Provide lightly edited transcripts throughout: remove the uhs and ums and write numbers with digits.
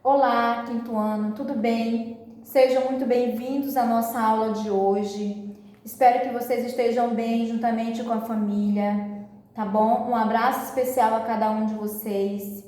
Olá, quinto ano, tudo bem? Sejam muito bem-vindos à nossa aula de hoje. Espero que vocês estejam bem juntamente com a família, tá bom? Um abraço especial a cada um de vocês.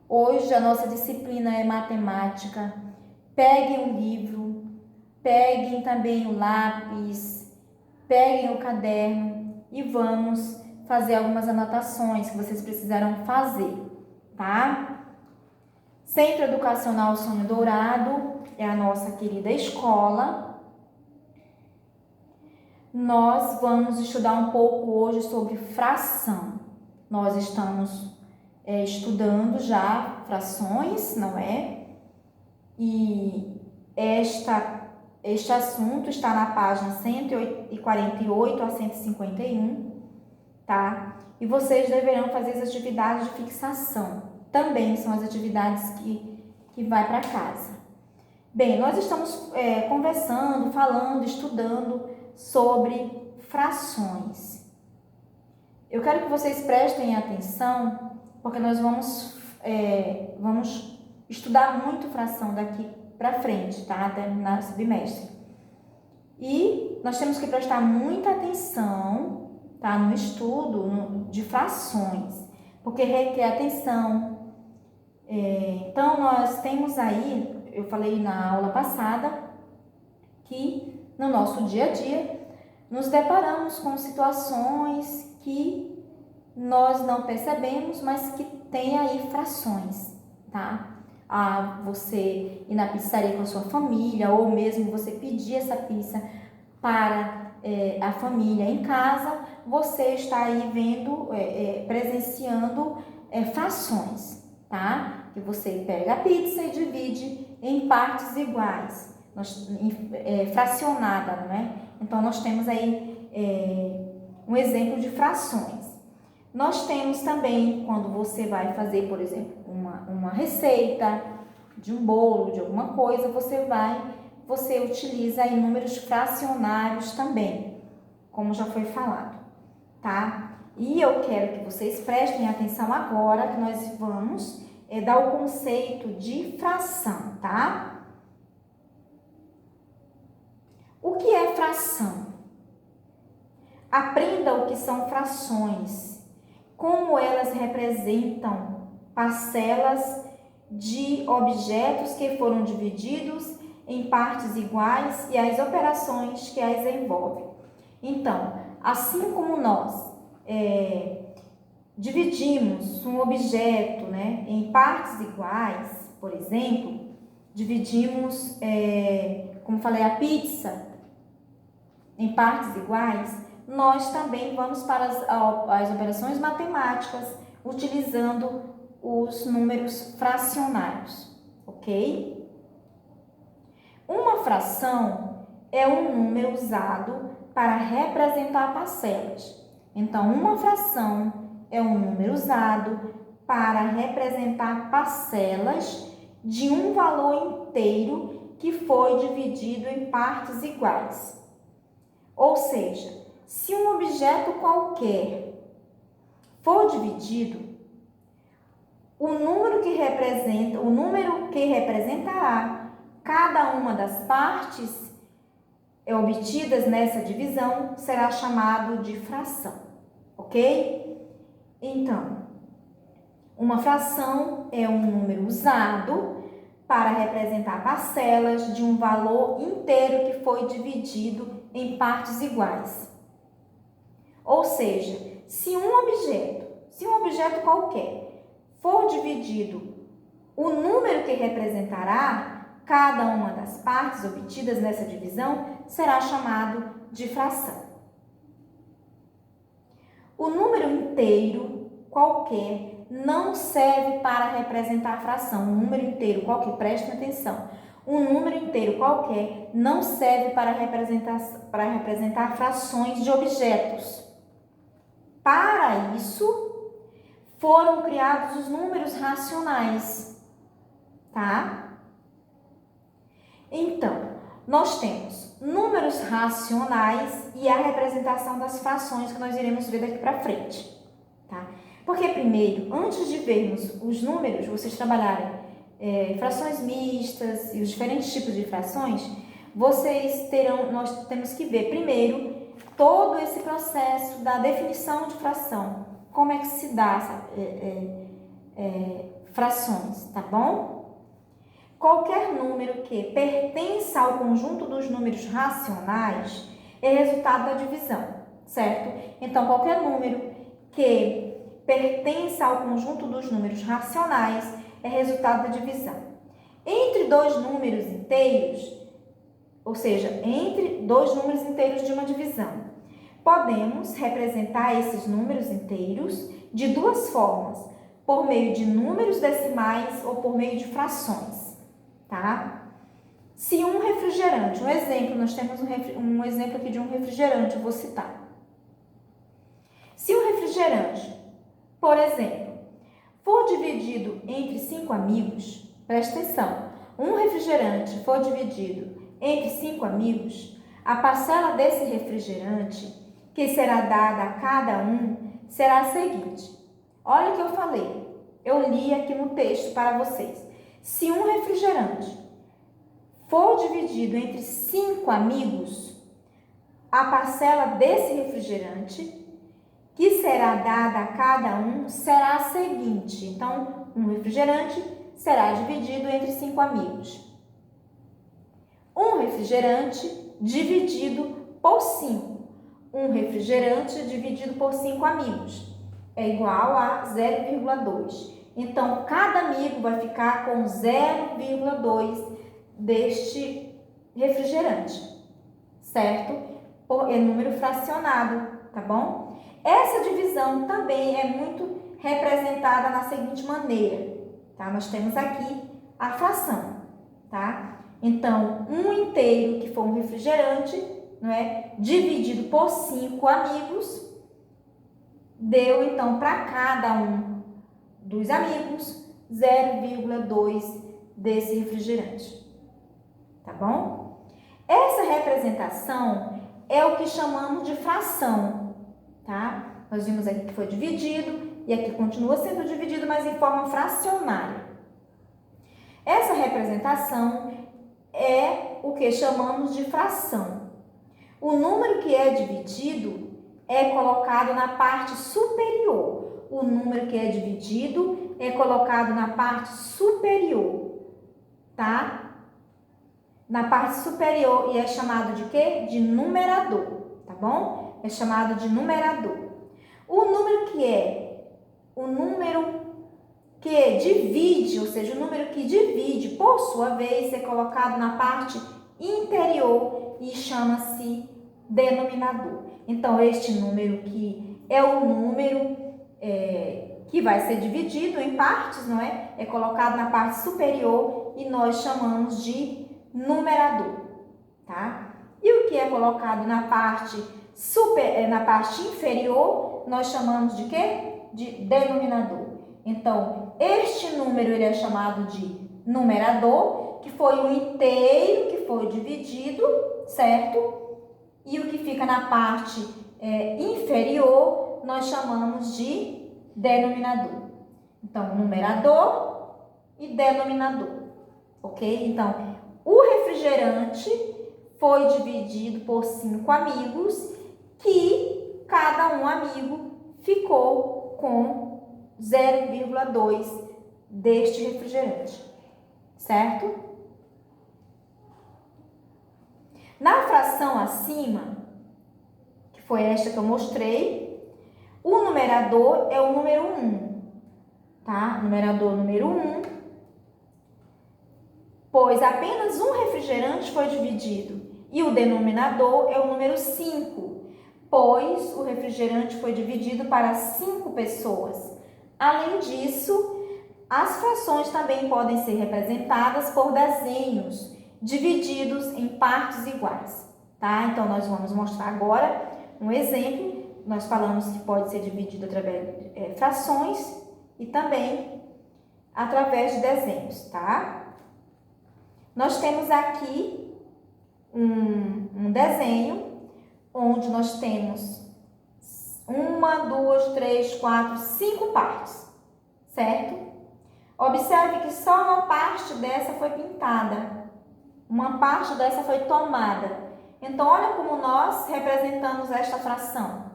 Hoje a nossa disciplina é matemática. Peguem o livro, peguem também o lápis, peguem o caderno e vamos fazer algumas anotações que vocês precisarão fazer, tá? Centro Educacional Sonho Dourado é a nossa querida escola. Nós vamos estudar um pouco hoje sobre fração. Nós estamos estudando já frações, não é? E este assunto está na página 148 a 151, tá? E vocês deverão fazer as atividades de fixação. Também são as atividades que vai para casa. Bem, nós estamos conversando, falando, estudando sobre frações. Eu quero que vocês prestem atenção, porque nós vamos estudar muito fração daqui para frente, tá? Até no semestre. E nós temos que prestar muita atenção, tá? No estudo de frações, porque requer atenção. Então, nós temos aí, eu falei na aula passada, que no nosso dia a dia nos deparamos com situações que nós não percebemos, mas que tem aí frações, tá? Você ir na pizzaria com a sua família, ou mesmo você pedir essa pizza para a família em casa, você está aí vendo, presenciando frações, tá? Que você pega a pizza e divide em partes iguais, fracionada, não é? Então, nós temos aí um exemplo de frações. Nós temos também, quando você vai fazer, por exemplo, uma receita de um bolo, de alguma coisa, você utiliza aí números fracionários também, como já foi falado, tá? E eu quero que vocês prestem atenção agora, que nós vamos dar o conceito de fração, tá? O que é fração? Aprenda o que são frações, como elas representam parcelas de objetos que foram divididos em partes iguais e as operações que as envolvem. Então, assim como nós dividimos um objeto, né, em partes iguais, por exemplo, dividimos, como falei, a pizza em partes iguais, nós também vamos para as operações matemáticas utilizando os números fracionários, ok? Uma fração é um número usado para representar parcelas. Então, uma fração é um número usado para representar parcelas de um valor inteiro que foi dividido em partes iguais. Ou seja, se um objeto qualquer for dividido, o número que representará cada uma das partes obtidas nessa divisão será chamado de fração, ok? Então, uma fração é um número usado para representar parcelas de um valor inteiro que foi dividido em partes iguais. Ou seja, se um objeto qualquer for dividido, o número que representará cada uma das partes obtidas nessa divisão será chamado de fração. O número inteiro qualquer não serve para representar a fração. Um número inteiro qualquer, prestem atenção. Um número inteiro qualquer não serve para representar frações de objetos. Para isso, foram criados os números racionais, tá? Então, nós temos números racionais e a representação das frações que nós iremos ver daqui para frente, tá? Porque primeiro, antes de vermos os números, vocês trabalharem frações mistas e os diferentes tipos de frações, nós temos que ver primeiro todo esse processo da definição de fração, como é que se dá frações, tá bom? Qualquer número que pertença ao conjunto dos números racionais é resultado da divisão, certo? Então, qualquer número que pertença ao conjunto dos números racionais é resultado da divisão. Entre dois números inteiros, ou seja, entre dois números inteiros de uma divisão, podemos representar esses números inteiros de duas formas, por meio de números decimais ou por meio de frações, tá? Se um refrigerante, um exemplo, nós temos um exemplo aqui de um refrigerante, eu vou citar. Se um refrigerante, por exemplo, for dividido entre 5 amigos, presta atenção, um refrigerante for dividido entre 5 amigos, a parcela desse refrigerante que será dada a cada um será a seguinte. Olha o que eu falei, eu li aqui no texto para vocês. Se um refrigerante for dividido entre 5 amigos, a parcela desse refrigerante que será dada a cada um será a seguinte. Então, um refrigerante será dividido entre 5 amigos. Um refrigerante dividido por 5. Um refrigerante dividido por 5 amigos é igual a 0,2. Então, cada amigo vai ficar com 0,2 deste refrigerante, certo? É número fracionado, tá bom? Essa divisão também é muito representada na seguinte maneira, tá? Nós temos aqui a fração, tá? Então, um inteiro, que for um refrigerante, não é? Dividido por 5 amigos, deu, então, para cada um dos amigos, 0,2 desse refrigerante, tá bom? Essa representação é o que chamamos de fração, tá? Nós vimos aqui que foi dividido e aqui continua sendo dividido, mas em forma fracionária. Essa representação é o que chamamos de fração. O número que é dividido é colocado na parte superior. O número que é dividido é colocado na parte superior, tá? Na parte superior, e é chamado de quê? De numerador, tá bom? É chamado de numerador. O número que divide, ou seja, o número que divide, por sua vez, é colocado na parte inferior e chama-se denominador. Então, este número que é o número que vai ser dividido em partes, não é? É colocado na parte superior e nós chamamos de numerador, tá? E o que é colocado na parte inferior, nós chamamos de quê? De denominador. Então, este número ele é chamado de numerador, que foi o inteiro que foi dividido, certo? E o que fica na parte inferior, nós chamamos de denominador. Então, numerador e denominador, ok? Então, o refrigerante foi dividido por 5 amigos, que cada um amigo ficou com 0,2 deste refrigerante, certo? Na fração acima, que foi esta que eu mostrei, o numerador é o número 1, tá? Numerador número 1, pois apenas um refrigerante foi dividido, e o denominador é o número 5, pois o refrigerante foi dividido para 5 pessoas. Além disso, as frações também podem ser representadas por desenhos divididos em partes iguais, tá? Então, nós vamos mostrar agora um exemplo. Nós falamos que pode ser dividido através de frações e também através de desenhos, tá? Nós temos aqui um desenho onde nós temos 1, 2, 3, 4, 5 partes, certo? Observe que só uma parte dessa foi pintada. Uma parte dessa foi tomada. Então, olha como nós representamos esta fração.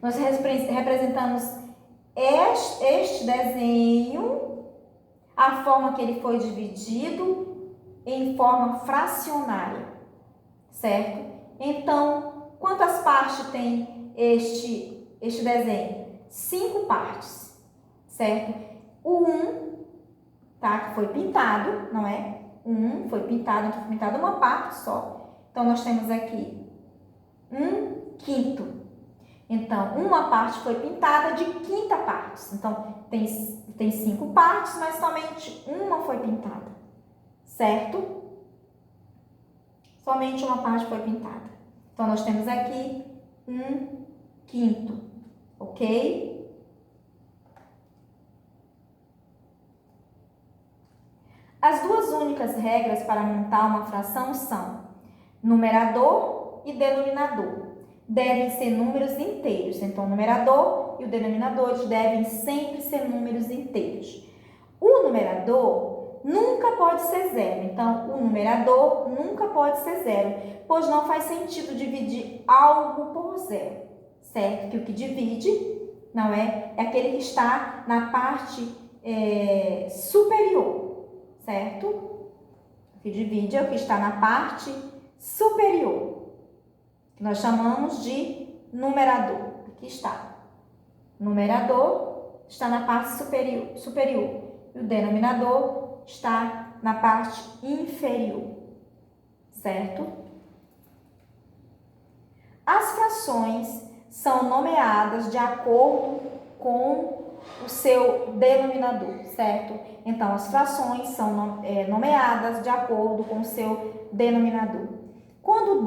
Nós representamos este desenho, a forma que ele foi dividido em forma fracionária, certo? Então, quantas partes tem este desenho? 5 partes, certo? O 1, tá? Que foi pintado, não é? O 1 foi pintado, então foi pintado uma parte só. Então, nós temos aqui 1/5. Então, uma parte foi pintada de quinta partes. Então, tem 5 partes, mas somente uma foi pintada, certo? Somente uma parte foi pintada. Então, nós temos aqui 1/5, ok? As duas únicas regras para montar uma fração são numerador e denominador. Devem ser números inteiros. Então, o numerador e o denominador devem sempre ser números inteiros. O numerador nunca pode ser zero. Então, o numerador nunca pode ser zero, pois não faz sentido dividir algo por zero, certo? Que o que divide, não é? É aquele que está na parte superior, certo? O que divide é o que está na parte superior, que nós chamamos de numerador. Aqui está. Numerador está na parte superior e o denominador está na parte inferior, certo? As frações são nomeadas de acordo com o seu denominador, certo? Então, as frações são nomeadas de acordo com o seu denominador. Quando o